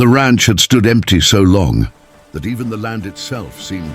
The ranch had stood empty so long that even the land itself seemed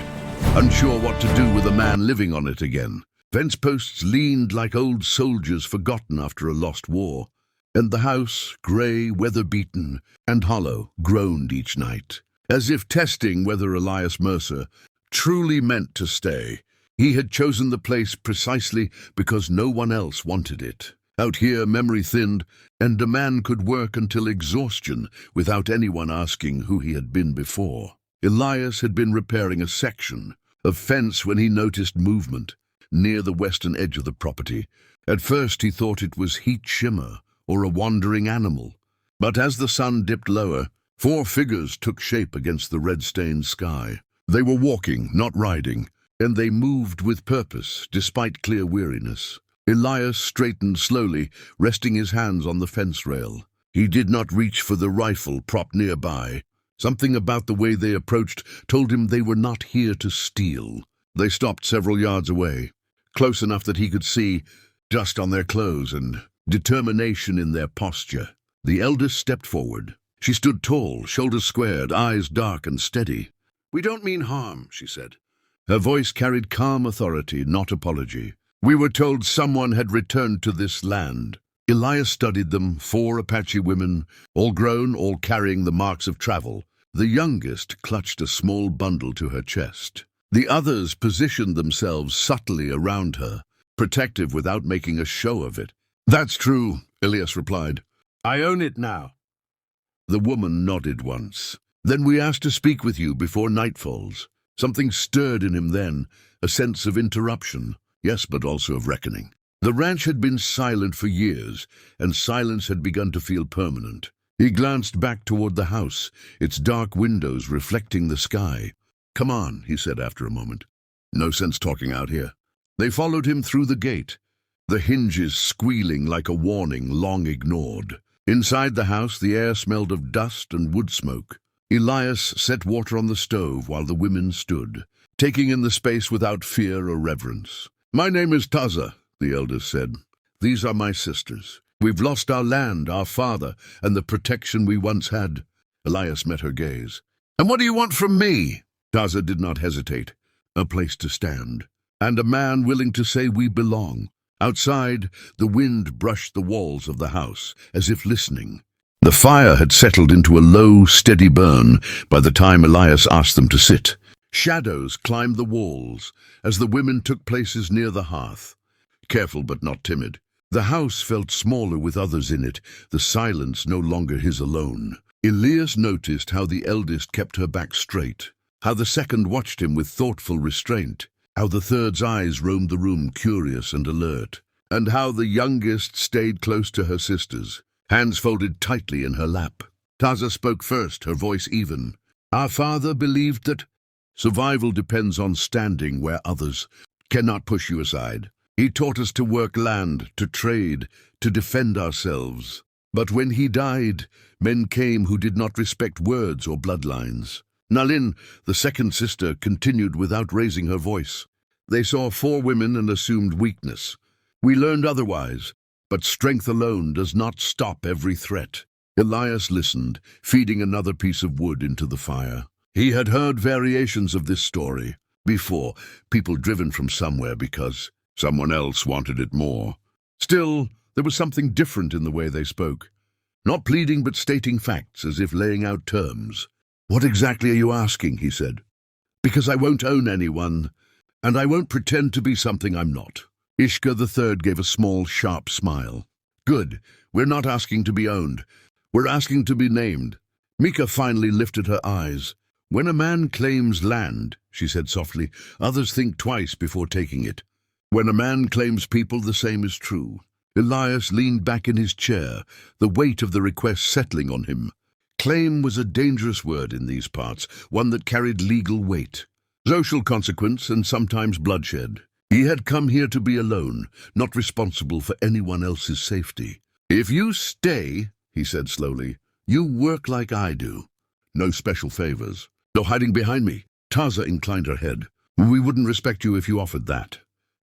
unsure what to do with a man living on it again. Fence posts leaned like old soldiers forgotten after a lost war, and the house, grey, weather-beaten, and hollow, groaned each night, as if testing whether Elias Mercer truly meant to stay. He had chosen the place precisely because no one else wanted it. Out here, memory thinned, and a man could work until exhaustion without anyone asking who he had been before. Elias had been repairing a section of fence when he noticed movement near the western edge of the property. At first he thought it was heat shimmer or a wandering animal, but as the sun dipped lower, 4 figures took shape against the red-stained sky. They were walking, not riding, and they moved with purpose, despite clear weariness. Elias straightened slowly, resting his hands on the fence rail. He did not reach for the rifle propped nearby. Something about the way they approached told him they were not here to steal. They stopped several yards away, close enough that he could see dust on their clothes and determination in their posture. The eldest stepped forward. She stood tall, shoulders squared, eyes dark and steady. "We don't mean harm," she said. Her voice carried calm authority, not apology. "We were told someone had returned to this land." Elias studied them, 4 Apache women, all grown, all carrying the marks of travel. The youngest clutched a small bundle to her chest. The others positioned themselves subtly around her, protective without making a show of it. "That's true," Elias replied. "I own it now." The woman nodded once. "Then we asked to speak with you before night falls." Something stirred in him then, a sense of interruption. Yes, but also of reckoning. The ranch had been silent for years, and silence had begun to feel permanent. He glanced back toward the house, its dark windows reflecting the sky. "Come on," he said after a moment. "No sense talking out here." They followed him through the gate, the hinges squealing like a warning long ignored. Inside the house, the air smelled of dust and wood smoke. Elias set water on the stove while the women stood, taking in the space without fear or reverence. "My name is Taza," the eldest said. "These are my sisters. We've lost our land, our father, and the protection we once had." Elias met her gaze. "And what do you want from me?" Taza did not hesitate. "A place to stand, and a man willing to say we belong." Outside, the wind brushed the walls of the house, as if listening. The fire had settled into a low, steady burn by the time Elias asked them to sit. Shadows climbed the walls as the women took places near the hearth, careful but not timid. The house felt smaller with others in it, the silence no longer his alone. Elias noticed how the eldest kept her back straight, how the second watched him with thoughtful restraint, how the third's eyes roamed the room curious and alert, and how the youngest stayed close to her sisters, hands folded tightly in her lap. Taza spoke first, her voice even. "Our father believed that survival depends on standing where others cannot push you aside. He taught us to work land, to trade, to defend ourselves. But when he died, men came who did not respect words or bloodlines." Nalin, the second sister, continued without raising her voice. "They saw 4 women and assumed weakness. We learned otherwise, but strength alone does not stop every threat." Elias listened, feeding another piece of wood into the fire. He had heard variations of this story before, people driven from somewhere because someone else wanted it more. Still, there was something different in the way they spoke. Not pleading but stating facts, as if laying out terms. "What exactly are you asking?" he said. "Because I won't own anyone, and I won't pretend to be something I'm not." Ishka the third gave a small, sharp smile. "Good. We're not asking to be owned. We're asking to be named." Mika finally lifted her eyes. "When a man claims land," she said softly, "others think twice before taking it. When a man claims people, the same is true." Elias leaned back in his chair, the weight of the request settling on him. Claim was a dangerous word in these parts, one that carried legal weight, social consequence, and sometimes bloodshed. He had come here to be alone, not responsible for anyone else's safety. "If you stay," he said slowly, "you work like I do. No special favors. No hiding behind me." Taza inclined her head. "We wouldn't respect you if you offered that.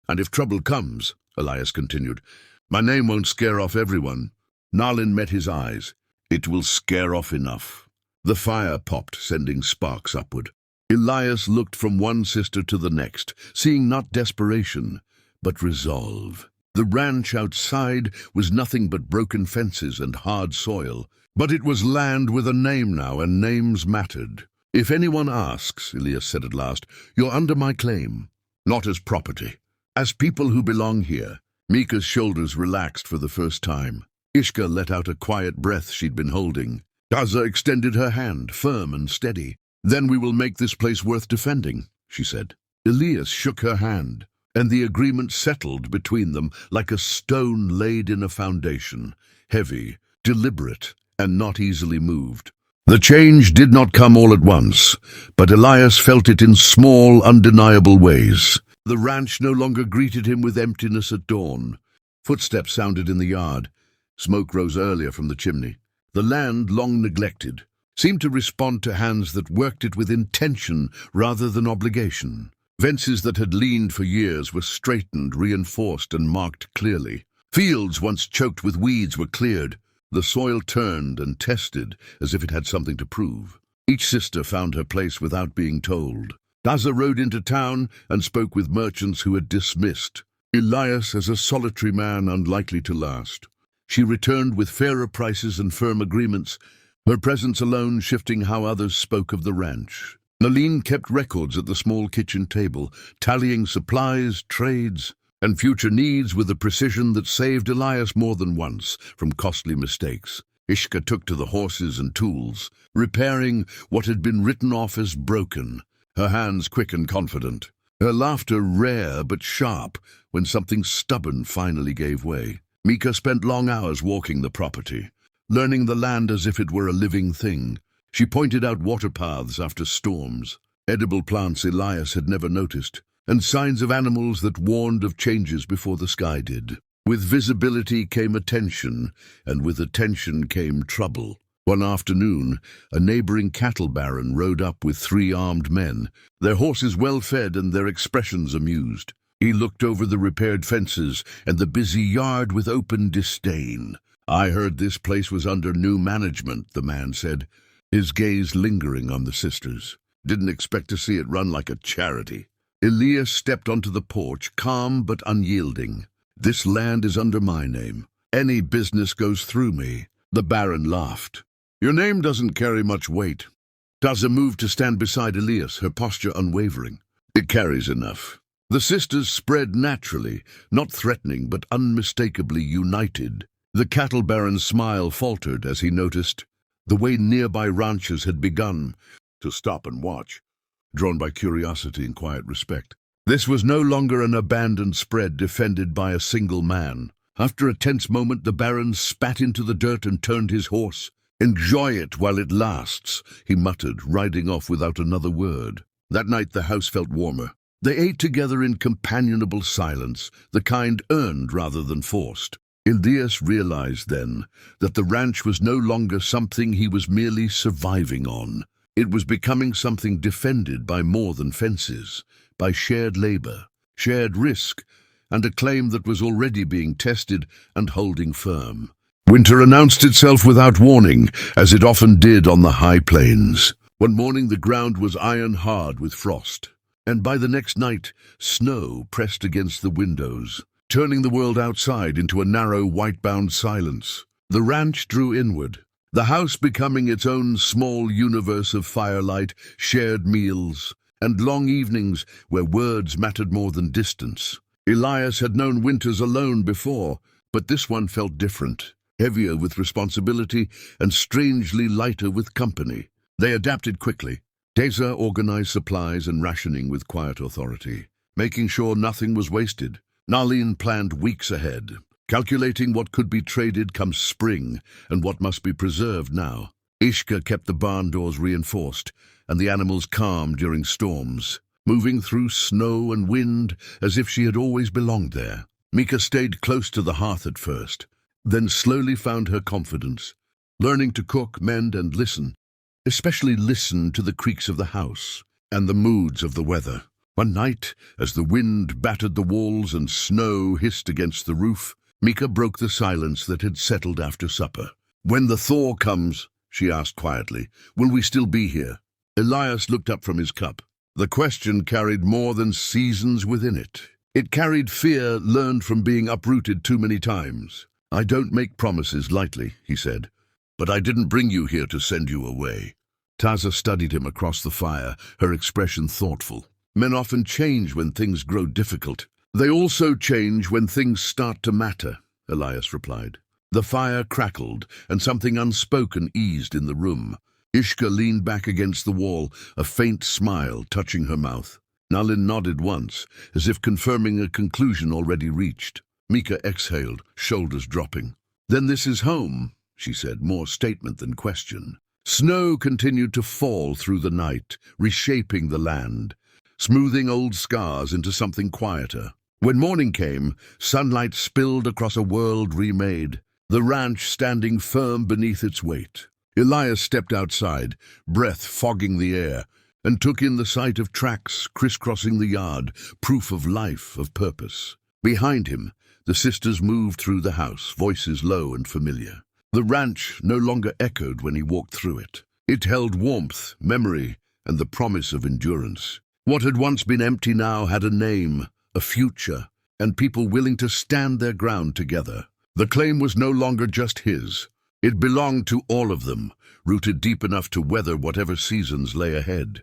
And if trouble comes," Elias continued, "my name won't scare off everyone." Nalin met his eyes. "It will scare off enough." The fire popped, sending sparks upward. Elias looked from one sister to the next, seeing not desperation, but resolve. The ranch outside was nothing but broken fences and hard soil, but it was land with a name now, and names mattered. "If anyone asks," Elias said at last, "you're under my claim, not as property, as people who belong here." Mika's shoulders relaxed for the first time. Ishka let out a quiet breath she'd been holding. Daza extended her hand, firm and steady. "Then we will make this place worth defending," she said. Elias shook her hand, and the agreement settled between them like a stone laid in a foundation, heavy, deliberate, and not easily moved. The change did not come all at once, but Elias felt it in small, undeniable ways. The ranch no longer greeted him with emptiness at dawn. Footsteps sounded in the yard. Smoke rose earlier from the chimney. The land, long neglected, seemed to respond to hands that worked it with intention rather than obligation. Fences that had leaned for years were straightened, reinforced, and marked clearly. Fields once choked with weeds were cleared. The soil turned and tested as if it had something to prove. Each sister found her place without being told. Daza rode into town and spoke with merchants who had dismissed Elias as a solitary man unlikely to last. She returned with fairer prices and firm agreements, her presence alone shifting how others spoke of the ranch. Nalin kept records at the small kitchen table, tallying supplies, trades, and future needs with a precision that saved Elias more than once from costly mistakes. Ishka took to the horses and tools, repairing what had been written off as broken, her hands quick and confident, her laughter rare but sharp when something stubborn finally gave way. Mika spent long hours walking the property, learning the land as if it were a living thing. She pointed out water paths after storms, edible plants Elias had never noticed, and signs of animals that warned of changes before the sky did. With visibility came attention, and with attention came trouble. One afternoon, a neighboring cattle baron rode up with 3 armed men, their horses well fed and their expressions amused. He looked over the repaired fences and the busy yard with open disdain. "I heard this place was under new management," the man said, his gaze lingering on the sisters. "Didn't expect to see it run like a charity." Elias stepped onto the porch, calm but unyielding. "This land is under my name. Any business goes through me." The baron laughed. "Your name doesn't carry much weight." Daza moved to stand beside Elias, her posture unwavering. "It carries enough." The sisters spread naturally, not threatening but unmistakably united. The cattle baron's smile faltered as he noticed the way nearby ranchers had begun to stop and watch, drawn by curiosity and quiet respect. This was no longer an abandoned spread defended by a single man. After a tense moment, the baron spat into the dirt and turned his horse. "Enjoy it while it lasts," he muttered, riding off without another word. That night the house felt warmer. They ate together in companionable silence, the kind earned rather than forced. Elias realized then that the ranch was no longer something he was merely surviving on. It was becoming something defended by more than fences, by shared labor, shared risk, and a claim that was already being tested and holding firm. Winter announced itself without warning, as it often did on the high plains. One morning the ground was iron-hard with frost, and by the next night snow pressed against the windows, turning the world outside into a narrow, white-bound silence. The ranch drew inward, the house becoming its own small universe of firelight, shared meals, and long evenings where words mattered more than distance. Elias had known winters alone before, but this one felt different, heavier with responsibility and strangely lighter with company. They adapted quickly. Daza organized supplies and rationing with quiet authority, making sure nothing was wasted. Nalin planned weeks ahead, calculating what could be traded come spring and what must be preserved now. Ishka kept the barn doors reinforced and the animals calm during storms, moving through snow and wind as if she had always belonged there. Mika stayed close to the hearth at first, then slowly found her confidence, learning to cook, mend, and listen, especially listen to the creaks of the house and the moods of the weather. One night, as the wind battered the walls and snow hissed against the roof, Mika broke the silence that had settled after supper. "When the thaw comes," she asked quietly. "Will we still be here?" Elias looked up from his cup. The question carried more than seasons within it. It carried fear learned from being uprooted too many times. "I don't make promises lightly," he said. "But I didn't bring you here to send you away." Taza studied him across the fire, her expression thoughtful. "Men often change when things grow difficult. They also change when things start to matter," Elias replied. The fire crackled, and something unspoken eased in the room. Ishka leaned back against the wall, a faint smile touching her mouth. Nalin nodded once, as if confirming a conclusion already reached. Mika exhaled, shoulders dropping. "Then this is home," she said, more statement than question. Snow continued to fall through the night, reshaping the land, smoothing old scars into something quieter. When morning came, sunlight spilled across a world remade, the ranch standing firm beneath its weight. Elias stepped outside, breath fogging the air, and took in the sight of tracks crisscrossing the yard, proof of life, of purpose. Behind him, the sisters moved through the house, voices low and familiar. The ranch no longer echoed when he walked through it. It held warmth, memory, and the promise of endurance. What had once been empty now had a name, a future, and people willing to stand their ground together. The claim was no longer just his. It belonged to all of them, rooted deep enough to weather whatever seasons lay ahead.